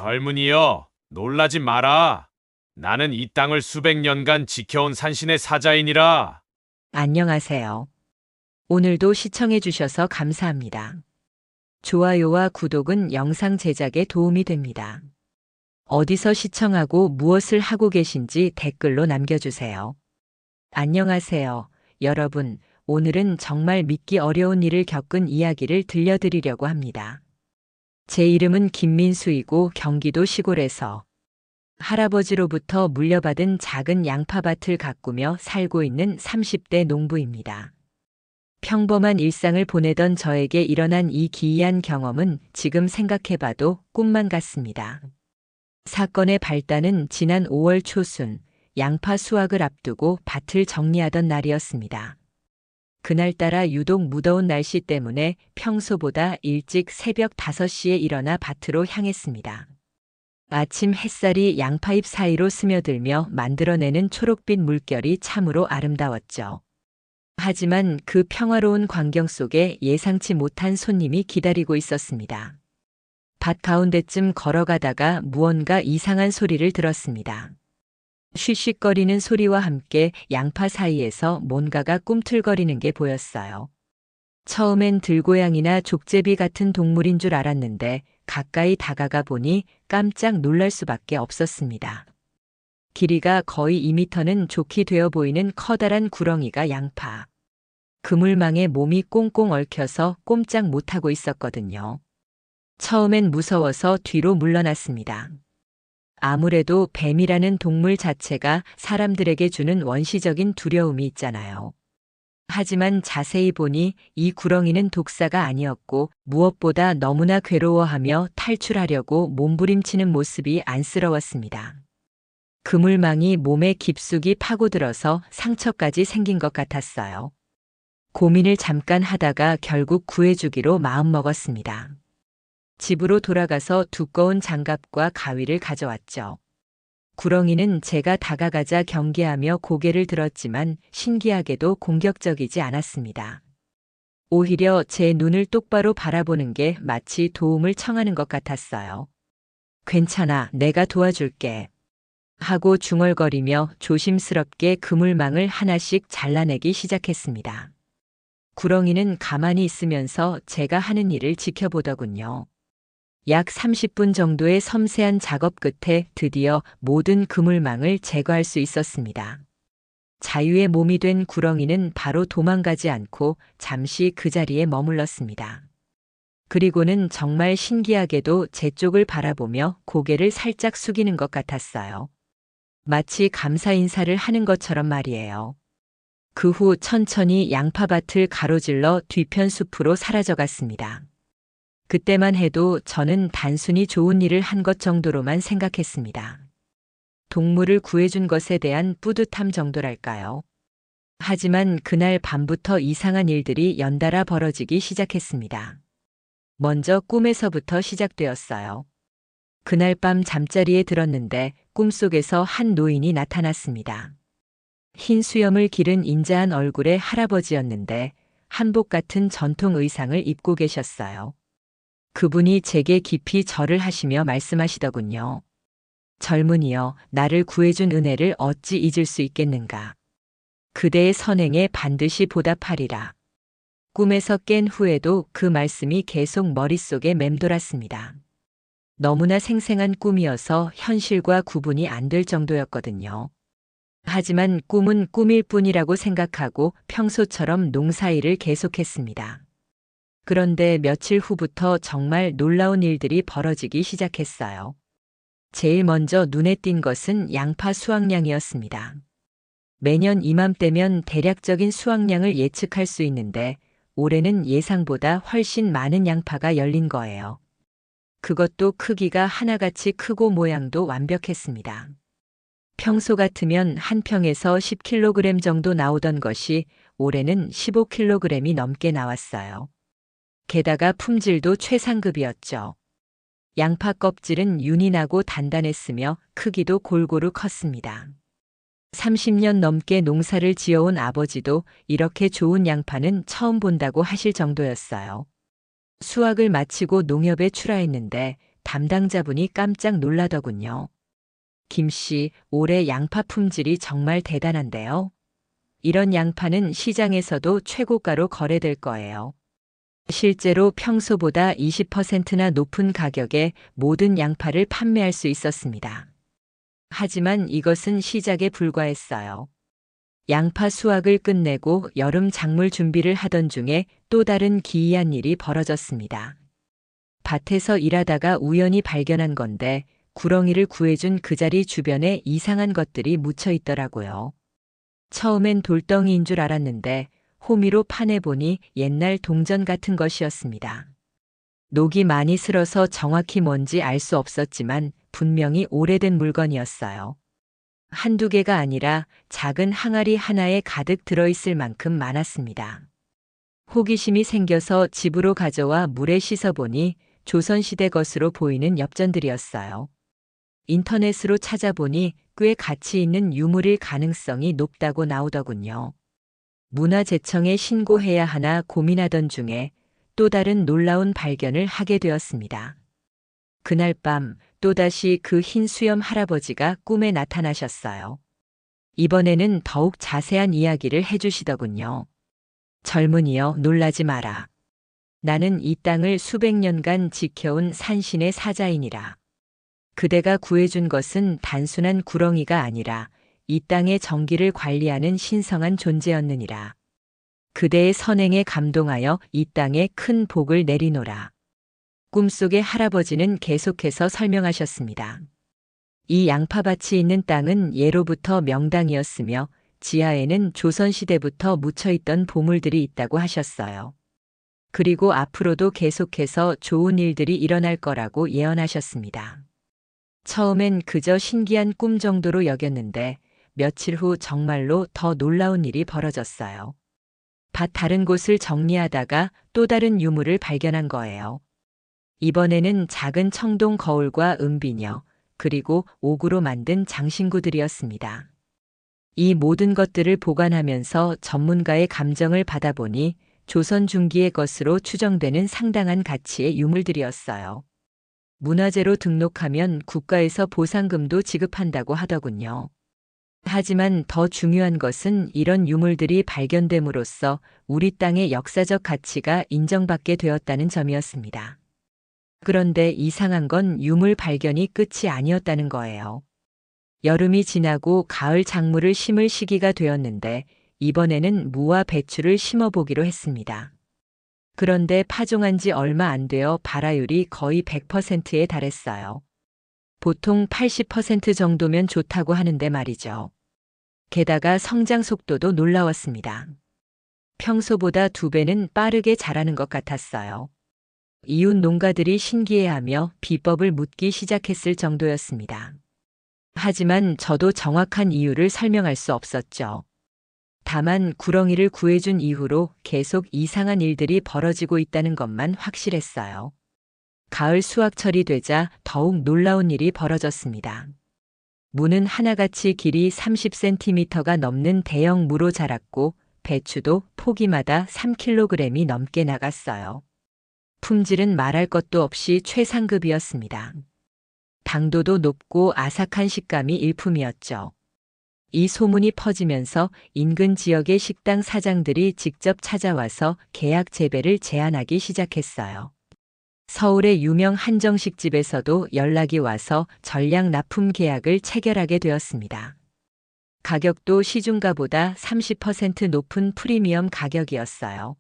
젊은이여, 놀라지 마라. 나는 이 땅을 수백 년간 지켜온 산신의 사자이니라. 안녕하세요. 오늘도 시청해 주셔서 감사합니다. 좋아요와 구독은 영상 제작에 도움이 됩니다. 어디서 시청하고 무엇을 하고 계신지 댓글로 남겨주세요. 안녕하세요. 여러분, 오늘은 정말 믿기 어려운 일을 겪은 이야기를 들려드리려고 합니다. 제 이름은 김민수이고 경기도 시골에서 할아버지로부터 물려받은 작은 양파밭을 가꾸며 살고 있는 30대 농부입니다. 평범한 일상을 보내던 저에게 일어난 이 기이한 경험은 지금 생각해봐도 꿈만 같습니다. 사건의 발단은 지난 5월 초순, 양파 수확을 앞두고 밭을 정리하던 날이었습니다. 그날따라 유독 무더운 날씨 때문에 평소보다 일찍 새벽 5시에 일어나 밭으로 향했습니다. 아침 햇살이 양파잎 사이로 스며들며 만들어내는 초록빛 물결이 참으로 아름다웠죠. 하지만 그 평화로운 광경 속에 예상치 못한 손님이 기다리고 있었습니다. 밭 가운데쯤 걸어가다가 무언가 이상한 소리를 들었습니다. 쉬쉬거리는 소리와 함께 양파 사이에서 뭔가가 꿈틀거리는 게 보였어요. 처음엔 들고양이나 족제비 같은 동물인 줄 알았는데 가까이 다가가 보니 깜짝 놀랄 수밖에 없었습니다. 길이가 거의 2미터는 좋게 되어 보이는 커다란 구렁이가 양파. 그물망에 몸이 꽁꽁 얽혀서 꼼짝 못하고 있었거든요. 처음엔 무서워서 뒤로 물러났습니다. 아무래도 뱀이라는 동물 자체가 사람들에게 주는 원시적인 두려움이 있잖아요. 하지만 자세히 보니 이 구렁이는 독사가 아니었고 무엇보다 너무나 괴로워하며 탈출하려고 몸부림치는 모습이 안쓰러웠습니다. 그물망이 몸에 깊숙이 파고들어서 상처까지 생긴 것 같았어요. 고민을 잠깐 하다가 결국 구해주기로 마음먹었습니다. 집으로 돌아가서 두꺼운 장갑과 가위를 가져왔죠. 구렁이는 제가 다가가자 경계하며 고개를 들었지만 신기하게도 공격적이지 않았습니다. 오히려 제 눈을 똑바로 바라보는 게 마치 도움을 청하는 것 같았어요. 괜찮아, 내가 도와줄게. 하고 중얼거리며 조심스럽게 그물망을 하나씩 잘라내기 시작했습니다. 구렁이는 가만히 있으면서 제가 하는 일을 지켜보더군요. 약 30분 정도의 섬세한 작업 끝에 드디어 모든 그물망을 제거할 수 있었습니다. 자유의 몸이 된 구렁이는 바로 도망가지 않고 잠시 그 자리에 머물렀습니다. 그리고는 정말 신기하게도 제 쪽을 바라보며 고개를 살짝 숙이는 것 같았어요. 마치 감사 인사를 하는 것처럼 말이에요. 그 후 천천히 양파밭을 가로질러 뒤편 숲으로 사라져갔습니다. 그때만 해도 저는 단순히 좋은 일을 한 것 정도로만 생각했습니다. 동물을 구해준 것에 대한 뿌듯함 정도랄까요. 하지만 그날 밤부터 이상한 일들이 연달아 벌어지기 시작했습니다. 먼저 꿈에서부터 시작되었어요. 그날 밤 잠자리에 들었는데 꿈속에서 한 노인이 나타났습니다. 흰 수염을 기른 인자한 얼굴의 할아버지였는데 한복 같은 전통 의상을 입고 계셨어요. 그분이 제게 깊이 절을 하시며 말씀하시더군요. 젊은이여, 나를 구해준 은혜를 어찌 잊을 수 있겠는가. 그대의 선행에 반드시 보답하리라. 꿈에서 깬 후에도 그 말씀이 계속 머릿속에 맴돌았습니다. 너무나 생생한 꿈이어서 현실과 구분이 안 될 정도였거든요. 하지만 꿈은 꿈일 뿐이라고 생각하고 평소처럼 농사일을 계속했습니다. 그런데 며칠 후부터 정말 놀라운 일들이 벌어지기 시작했어요. 제일 먼저 눈에 띈 것은 양파 수확량이었습니다. 매년 이맘때면 대략적인 수확량을 예측할 수 있는데 올해는 예상보다 훨씬 많은 양파가 열린 거예요. 그것도 크기가 하나같이 크고 모양도 완벽했습니다. 평소 같으면 한 평에서 10kg 정도 나오던 것이 올해는 15kg이 넘게 나왔어요. 게다가 품질도 최상급이었죠. 양파 껍질은 윤이 나고 단단했으며 크기도 골고루 컸습니다. 30년 넘게 농사를 지어온 아버지도 이렇게 좋은 양파는 처음 본다고 하실 정도였어요. 수확을 마치고 농협에 출하했는데 담당자분이 깜짝 놀라더군요. 김 씨, 올해 양파 품질이 정말 대단한데요. 이런 양파는 시장에서도 최고가로 거래될 거예요. 실제로 평소보다 20%나 높은 가격에 모든 양파를 판매할 수 있었습니다. 하지만 이것은 시작에 불과했어요. 양파 수확을 끝내고 여름 작물 준비를 하던 중에 또 다른 기이한 일이 벌어졌습니다. 밭에서 일하다가 우연히 발견한 건데 구렁이를 구해준 그 자리 주변에 이상한 것들이 묻혀 있더라고요. 처음엔 돌덩이인 줄 알았는데 호미로 파내보니 옛날 동전 같은 것이었습니다. 녹이 많이 슬어서 정확히 뭔지 알 수 없었지만 분명히 오래된 물건이었어요. 한두 개가 아니라 작은 항아리 하나에 가득 들어있을 만큼 많았습니다. 호기심이 생겨서 집으로 가져와 물에 씻어보니 조선시대 것으로 보이는 엽전들이었어요. 인터넷으로 찾아보니 꽤 가치 있는 유물일 가능성이 높다고 나오더군요. 문화재청에 신고해야 하나 고민하던 중에 또 다른 놀라운 발견을 하게 되었습니다. 그날 밤 또다시 그 흰 수염 할아버지가 꿈에 나타나셨어요. 이번에는 더욱 자세한 이야기를 해주시더군요. 젊은이여, 놀라지 마라. 나는 이 땅을 수백 년간 지켜온 산신의 사자이니라. 그대가 구해준 것은 단순한 구렁이가 아니라 이 땅의 정기를 관리하는 신성한 존재였느니라. 그대의 선행에 감동하여 이 땅에 큰 복을 내리노라. 꿈속의 할아버지는 계속해서 설명하셨습니다. 이 양파밭이 있는 땅은 예로부터 명당이었으며 지하에는 조선시대부터 묻혀있던 보물들이 있다고 하셨어요. 그리고 앞으로도 계속해서 좋은 일들이 일어날 거라고 예언하셨습니다. 처음엔 그저 신기한 꿈 정도로 여겼는데 며칠 후 정말로 더 놀라운 일이 벌어졌어요. 밭 다른 곳을 정리하다가 또 다른 유물을 발견한 거예요. 이번에는 작은 청동 거울과 은비녀, 그리고 옥으로 만든 장신구들이었습니다. 이 모든 것들을 보관하면서 전문가의 감정을 받아보니 조선 중기의 것으로 추정되는 상당한 가치의 유물들이었어요. 문화재로 등록하면 국가에서 보상금도 지급한다고 하더군요. 하지만 더 중요한 것은 이런 유물들이 발견됨으로써 우리 땅의 역사적 가치가 인정받게 되었다는 점이었습니다. 그런데 이상한 건 유물 발견이 끝이 아니었다는 거예요. 여름이 지나고 가을 작물을 심을 시기가 되었는데 이번에는 무와 배추를 심어보기로 했습니다. 그런데 파종한 지 얼마 안 되어 발화율이 거의 100%에 달했어요. 보통 80% 정도면 좋다고 하는데 말이죠. 게다가 성장 속도도 놀라웠습니다. 평소보다 2배는 빠르게 자라는 것 같았어요. 이웃 농가들이 신기해하며 비법을 묻기 시작했을 정도였습니다. 하지만 저도 정확한 이유를 설명할 수 없었죠. 다만 구렁이를 구해준 이후로 계속 이상한 일들이 벌어지고 있다는 것만 확실했어요. 가을 수확철이 되자 더욱 놀라운 일이 벌어졌습니다. 무는 하나같이 길이 30cm가 넘는 대형 무로 자랐고 배추도 포기마다 3kg이 넘게 나갔어요. 품질은 말할 것도 없이 최상급이었습니다. 당도도 높고 아삭한 식감이 일품이었죠. 이 소문이 퍼지면서 인근 지역의 식당 사장들이 직접 찾아와서 계약 재배를 제안하기 시작했어요. 서울의 유명 한정식집에서도 연락이 와서 전량 납품 계약을 체결하게 되었습니다. 가격도 시중가보다 30% 높은 프리미엄 가격이었어요.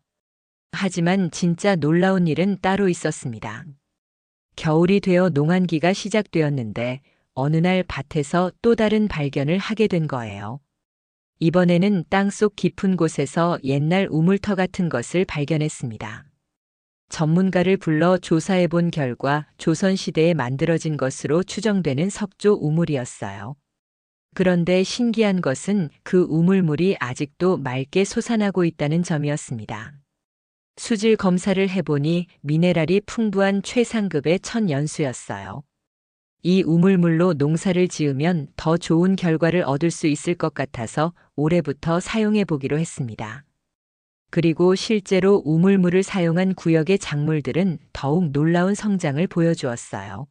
하지만 진짜 놀라운 일은 따로 있었습니다. 겨울이 되어 농한기가 시작되었는데 어느 날 밭에서 또 다른 발견을 하게 된 거예요. 이번에는 땅속 깊은 곳에서 옛날 우물터 같은 것을 발견했습니다. 전문가를 불러 조사해 본 결과 조선시대에 만들어진 것으로 추정되는 석조 우물이었어요. 그런데 신기한 것은 그 우물물이 아직도 맑게 솟아나고 있다는 점이었습니다. 수질 검사를 해보니 미네랄이 풍부한 최상급의 천연수였어요. 이 우물물로 농사를 지으면 더 좋은 결과를 얻을 수 있을 것 같아서 올해부터 사용해 보기로 했습니다. 그리고 실제로 우물물을 사용한 구역의 작물들은 더욱 놀라운 성장을 보여주었어요.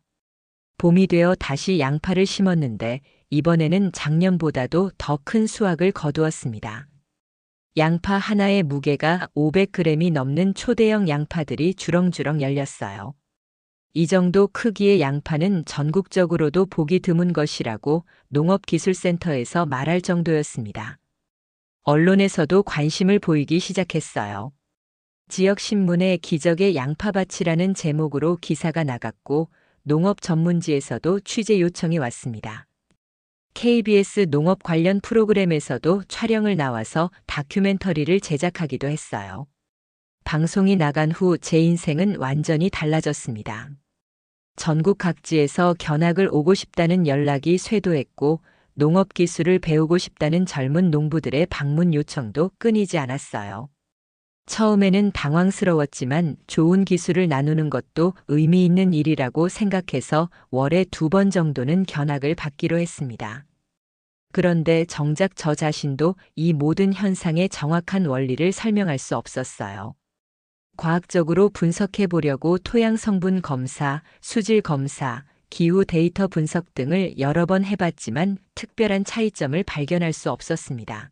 봄이 되어 다시 양파를 심었는데 이번에는 작년보다도 더 큰 수확을 거두었습니다. 양파 하나의 무게가 500g이 넘는 초대형 양파들이 주렁주렁 열렸어요. 이 정도 크기의 양파는 전국적으로도 보기 드문 것이라고 농업기술센터에서 말할 정도였습니다. 언론에서도 관심을 보이기 시작했어요. 지역신문에 기적의 양파밭이라는 제목으로 기사가 나갔고 농업 전문지에서도 취재 요청이 왔습니다. KBS 농업 관련 프로그램에서도 촬영을 나와서 다큐멘터리를 제작하기도 했어요. 방송이 나간 후 제 인생은 완전히 달라졌습니다. 전국 각지에서 견학을 오고 싶다는 연락이 쇄도했고 농업 기술을 배우고 싶다는 젊은 농부들의 방문 요청도 끊이지 않았어요. 처음에는 당황스러웠지만 좋은 기술을 나누는 것도 의미 있는 일이라고 생각해서 월에 2번 정도는 견학을 받기로 했습니다. 그런데 정작 저 자신도 이 모든 현상의 정확한 원리를 설명할 수 없었어요. 과학적으로 분석해 보려고 토양 성분 검사, 수질 검사, 기후 데이터 분석 등을 여러 번 해봤지만 특별한 차이점을 발견할 수 없었습니다.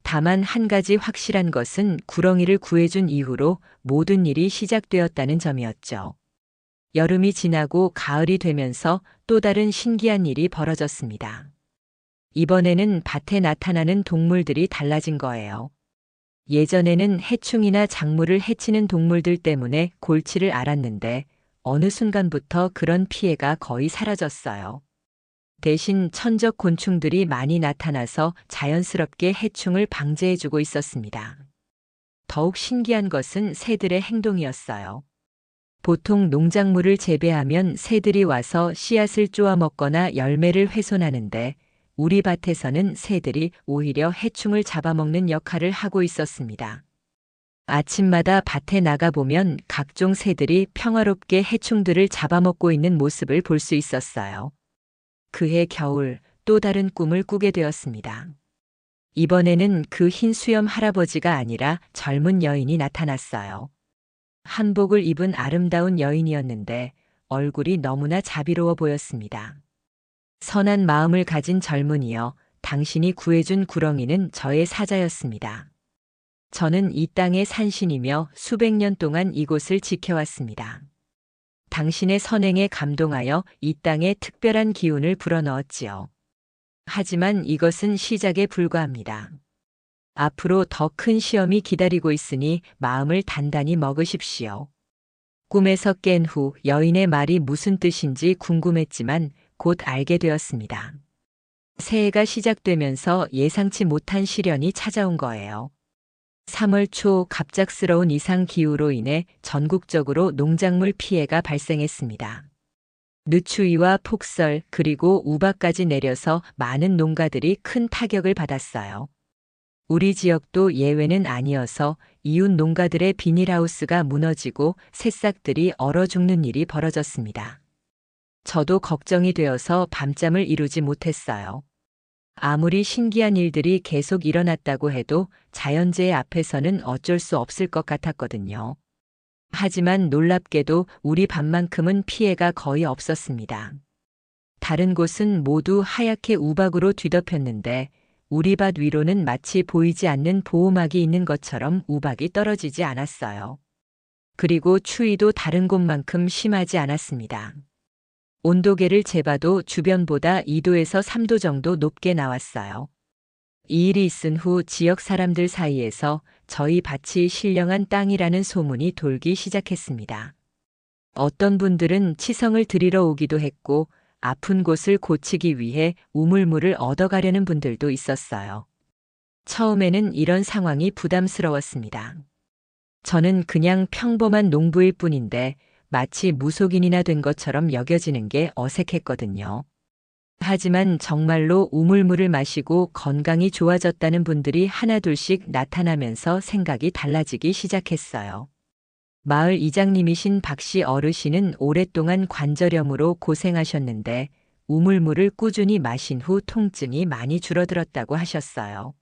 다만 한 가지 확실한 것은 구렁이를 구해준 이후로 모든 일이 시작되었다는 점이었죠. 여름이 지나고 가을이 되면서 또 다른 신기한 일이 벌어졌습니다. 이번에는 밭에 나타나는 동물들이 달라진 거예요. 예전에는 해충이나 작물을 해치는 동물들 때문에 골치를 앓았는데 어느 순간부터 그런 피해가 거의 사라졌어요. 대신 천적 곤충들이 많이 나타나서 자연스럽게 해충을 방제해주고 있었습니다. 더욱 신기한 것은 새들의 행동이었어요. 보통 농작물을 재배하면 새들이 와서 씨앗을 쪼아 먹거나 열매를 훼손하는데 우리 밭에서는 새들이 오히려 해충을 잡아먹는 역할을 하고 있었습니다. 아침마다 밭에 나가보면 각종 새들이 평화롭게 해충들을 잡아먹고 있는 모습을 볼 수 있었어요. 그해 겨울 또 다른 꿈을 꾸게 되었습니다. 이번에는 그 흰 수염 할아버지가 아니라 젊은 여인이 나타났어요. 한복을 입은 아름다운 여인이었는데 얼굴이 너무나 자비로워 보였습니다. 선한 마음을 가진 젊은이여, 당신이 구해준 구렁이는 저의 사자였습니다. 저는 이 땅의 산신이며 수백 년 동안 이곳을 지켜왔습니다. 당신의 선행에 감동하여 이 땅에 특별한 기운을 불어넣었지요. 하지만 이것은 시작에 불과합니다. 앞으로 더 큰 시험이 기다리고 있으니 마음을 단단히 먹으십시오. 꿈에서 깬 후 여인의 말이 무슨 뜻인지 궁금했지만 곧 알게 되었습니다. 새해가 시작되면서 예상치 못한 시련이 찾아온 거예요. 3월 초 갑작스러운 이상 기후로 인해 전국적으로 농작물 피해가 발생했습니다. 늦추위와 폭설 그리고 우박까지 내려서 많은 농가들이 큰 타격을 받았어요. 우리 지역도 예외는 아니어서 이웃 농가들의 비닐하우스가 무너지고 새싹들이 얼어 죽는 일이 벌어졌습니다. 저도 걱정이 되어서 밤잠을 이루지 못했어요. 아무리 신기한 일들이 계속 일어났다고 해도 자연재해 앞에서는 어쩔 수 없을 것 같았거든요. 하지만 놀랍게도 우리 밭만큼은 피해가 거의 없었습니다. 다른 곳은 모두 하얗게 우박으로 뒤덮였는데 우리 밭 위로는 마치 보이지 않는 보호막이 있는 것처럼 우박이 떨어지지 않았어요. 그리고 추위도 다른 곳만큼 심하지 않았습니다. 온도계를 재봐도 주변보다 2도에서 3도 정도 높게 나왔어요. 이 일이 있은 후 지역 사람들 사이에서 저희 밭이 신령한 땅이라는 소문이 돌기 시작했습니다. 어떤 분들은 치성을 드리러 오기도 했고 아픈 곳을 고치기 위해 우물물을 얻어가려는 분들도 있었어요. 처음에는 이런 상황이 부담스러웠습니다. 저는 그냥 평범한 농부일 뿐인데 마치 무속인이나 된 것처럼 여겨지는 게 어색했거든요. 하지만 정말로 우물물을 마시고 건강이 좋아졌다는 분들이 하나둘씩 나타나면서 생각이 달라지기 시작했어요. 마을 이장님이신 박씨 어르신은 오랫동안 관절염으로 고생하셨는데 우물물을 꾸준히 마신 후 통증이 많이 줄어들었다고 하셨어요.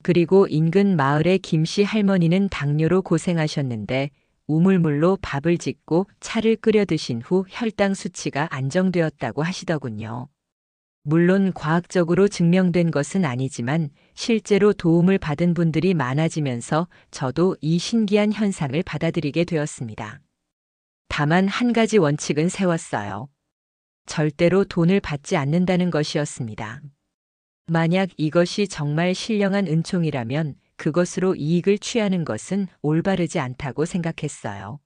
그리고 인근 마을의 김씨 할머니는 당뇨로 고생하셨는데 우물물로 밥을 짓고 차를 끓여 드신 후 혈당 수치가 안정되었다고 하시더군요. 물론 과학적으로 증명된 것은 아니지만 실제로 도움을 받은 분들이 많아지면서 저도 이 신기한 현상을 받아들이게 되었습니다. 다만 한 가지 원칙은 세웠어요. 절대로 돈을 받지 않는다는 것이었습니다. 만약 이것이 정말 신령한 은총이라면 그것으로 이익을 취하는 것은 올바르지 않다고 생각했어요.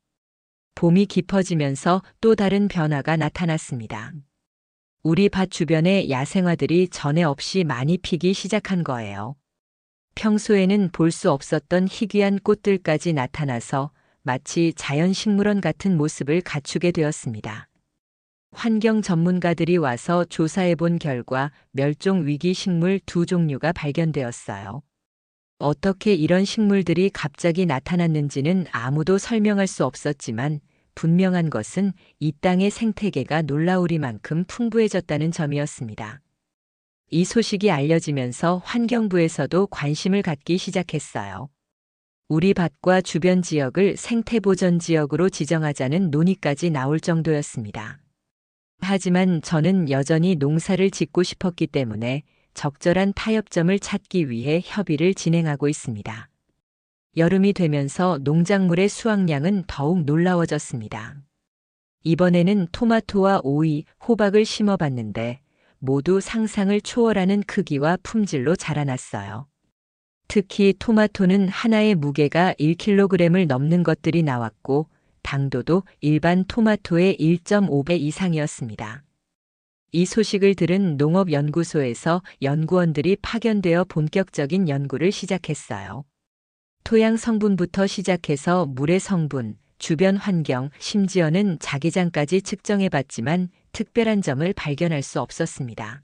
봄이 깊어지면서 또 다른 변화가 나타났습니다. 우리 밭 주변에 야생화들이 전에 없이 많이 피기 시작한 거예요. 평소에는 볼 수 없었던 희귀한 꽃들까지 나타나서 마치 자연식물원 같은 모습을 갖추게 되었습니다. 환경 전문가들이 와서 조사해 본 결과 멸종 위기 식물 2종류가 발견되었어요. 어떻게 이런 식물들이 갑자기 나타났는지는 아무도 설명할 수 없었지만 분명한 것은 이 땅의 생태계가 놀라우리만큼 풍부해졌다는 점이었습니다. 이 소식이 알려지면서 환경부에서도 관심을 갖기 시작했어요. 우리 밭과 주변 지역을 생태보전 지역으로 지정하자는 논의까지 나올 정도였습니다. 하지만 저는 여전히 농사를 짓고 싶었기 때문에 적절한 타협점을 찾기 위해 협의를 진행하고 있습니다. 여름이 되면서 농작물의 수확량은 더욱 놀라워졌습니다. 이번에는 토마토와 오이, 호박을 심어봤는데 모두 상상을 초월하는 크기와 품질로 자라났어요. 특히 토마토는 하나의 무게가 1kg을 넘는 것들이 나왔고 당도도 일반 토마토의 1.5배 이상이었습니다. 이 소식을 들은 농업연구소에서 연구원들이 파견되어 본격적인 연구를 시작했어요. 토양 성분부터 시작해서 물의 성분, 주변 환경, 심지어는 자기장까지 측정해봤지만 특별한 점을 발견할 수 없었습니다.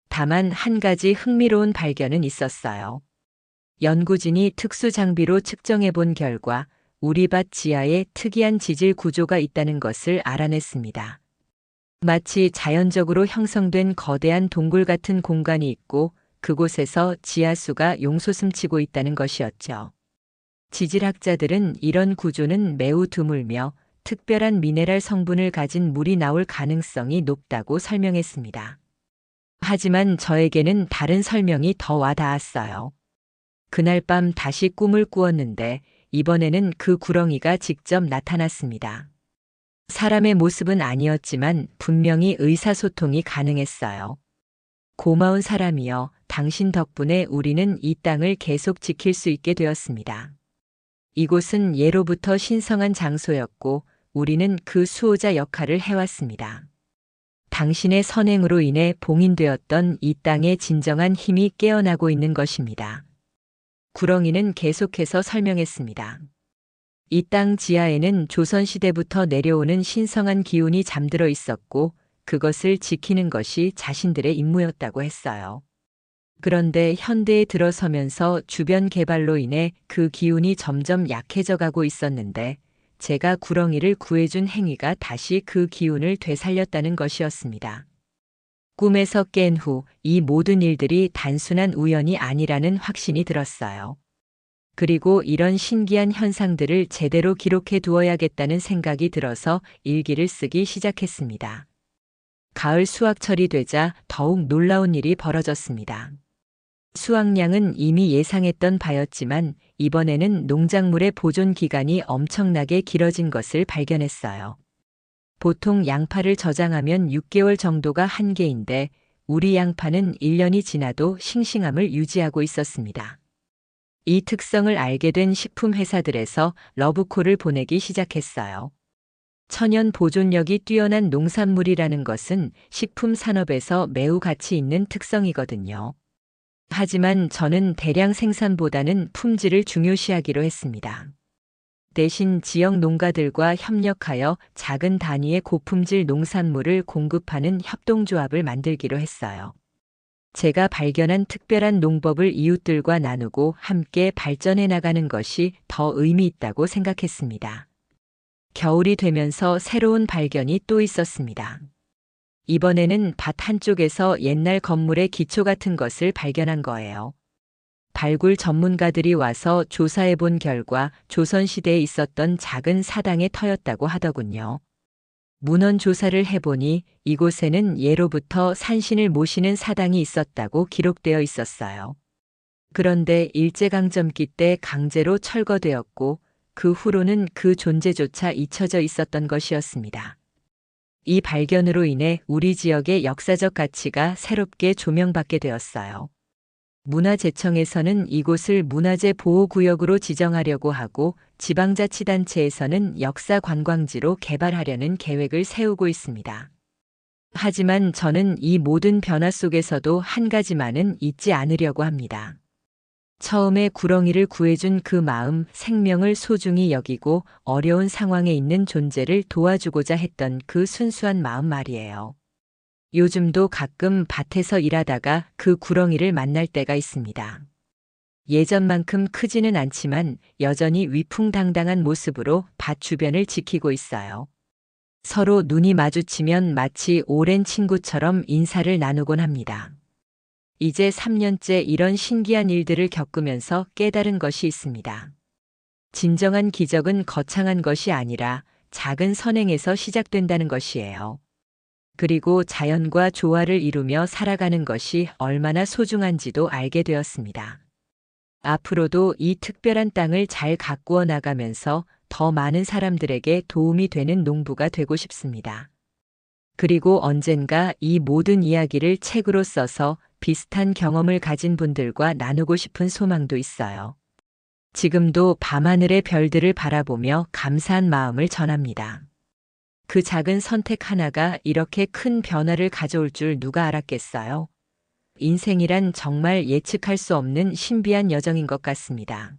다만 한 가지 흥미로운 발견은 있었어요. 연구진이 특수 장비로 측정해본 결과 우리 밭 지하에 특이한 지질 구조가 있다는 것을 알아냈습니다. 마치 자연적으로 형성된 거대한 동굴 같은 공간이 있고 그곳에서 지하수가 용솟음치고 있다는 것이었죠. 지질학자들은 이런 구조는 매우 드물며 특별한 미네랄 성분을 가진 물이 나올 가능성이 높다고 설명했습니다. 하지만 저에게는 다른 설명이 더 와닿았어요. 그날 밤 다시 꿈을 꾸었는데 이번에는 그 구렁이가 직접 나타났습니다. 사람의 모습은 아니었지만 분명히 의사소통이 가능했어요. 고마운 사람이여, 당신 덕분에 우리는 이 땅을 계속 지킬 수 있게 되었습니다. 이곳은 예로부터 신성한 장소였고 우리는 그 수호자 역할을 해왔습니다. 당신의 선행으로 인해 봉인되었던 이 땅의 진정한 힘이 깨어나고 있는 것입니다. 구렁이는 계속해서 설명했습니다. 이 땅 지하에는 조선시대부터 내려오는 신성한 기운이 잠들어 있었고 그것을 지키는 것이 자신들의 임무였다고 했어요. 그런데 현대에 들어서면서 주변 개발로 인해 그 기운이 점점 약해져 가고 있었는데 제가 구렁이를 구해준 행위가 다시 그 기운을 되살렸다는 것이었습니다. 꿈에서 깬 후 이 모든 일들이 단순한 우연이 아니라는 확신이 들었어요. 그리고 이런 신기한 현상들을 제대로 기록해 두어야겠다는 생각이 들어서 일기를 쓰기 시작했습니다. 가을 수확철이 되자 더욱 놀라운 일이 벌어졌습니다. 수확량은 이미 예상했던 바였지만 이번에는 농작물의 보존 기간이 엄청나게 길어진 것을 발견했어요. 보통 양파를 저장하면 6개월 정도가 한계인데 우리 양파는 1년이 지나도 싱싱함을 유지하고 있었습니다. 이 특성을 알게 된 식품 회사들에서 러브콜을 보내기 시작했어요. 천연 보존력이 뛰어난 농산물이라는 것은 식품 산업에서 매우 가치 있는 특성이거든요. 하지만 저는 대량 생산보다는 품질을 중요시하기로 했습니다. 대신 지역 농가들과 협력하여 작은 단위의 고품질 농산물을 공급하는 협동조합을 만들기로 했어요. 제가 발견한 특별한 농법을 이웃들과 나누고 함께 발전해 나가는 것이 더 의미 있다고 생각했습니다. 겨울이 되면서 새로운 발견이 또 있었습니다. 이번에는 밭 한쪽에서 옛날 건물의 기초 같은 것을 발견한 거예요. 발굴 전문가들이 와서 조사해 본 결과 조선시대에 있었던 작은 사당의 터였다고 하더군요. 문헌 조사를 해보니 이곳에는 예로부터 산신을 모시는 사당이 있었다고 기록되어 있었어요. 그런데 일제강점기 때 강제로 철거되었고 그 후로는 그 존재조차 잊혀져 있었던 것이었습니다. 이 발견으로 인해 우리 지역의 역사적 가치가 새롭게 조명받게 되었어요. 문화재청에서는 이곳을 문화재 보호구역으로 지정하려고 하고 지방자치단체에서는 역사관광지로 개발하려는 계획을 세우고 있습니다. 하지만 저는 이 모든 변화 속에서도 한 가지만은 잊지 않으려고 합니다. 처음에 구렁이를 구해준 그 마음, 생명을 소중히 여기고 어려운 상황에 있는 존재를 도와주고자 했던 그 순수한 마음 말이에요. 요즘도 가끔 밭에서 일하다가 그 구렁이를 만날 때가 있습니다. 예전만큼 크지는 않지만 여전히 위풍당당한 모습으로 밭 주변을 지키고 있어요. 서로 눈이 마주치면 마치 오랜 친구처럼 인사를 나누곤 합니다. 이제 3년째 이런 신기한 일들을 겪으면서 깨달은 것이 있습니다. 진정한 기적은 거창한 것이 아니라 작은 선행에서 시작된다는 것이에요. 그리고 자연과 조화를 이루며 살아가는 것이 얼마나 소중한지도 알게 되었습니다. 앞으로도 이 특별한 땅을 잘 가꾸어 나가면서 더 많은 사람들에게 도움이 되는 농부가 되고 싶습니다. 그리고 언젠가 이 모든 이야기를 책으로 써서 비슷한 경험을 가진 분들과 나누고 싶은 소망도 있어요. 지금도 밤하늘의 별들을 바라보며 감사한 마음을 전합니다. 그 작은 선택 하나가 이렇게 큰 변화를 가져올 줄 누가 알았겠어요? 인생이란 정말 예측할 수 없는 신비한 여정인 것 같습니다.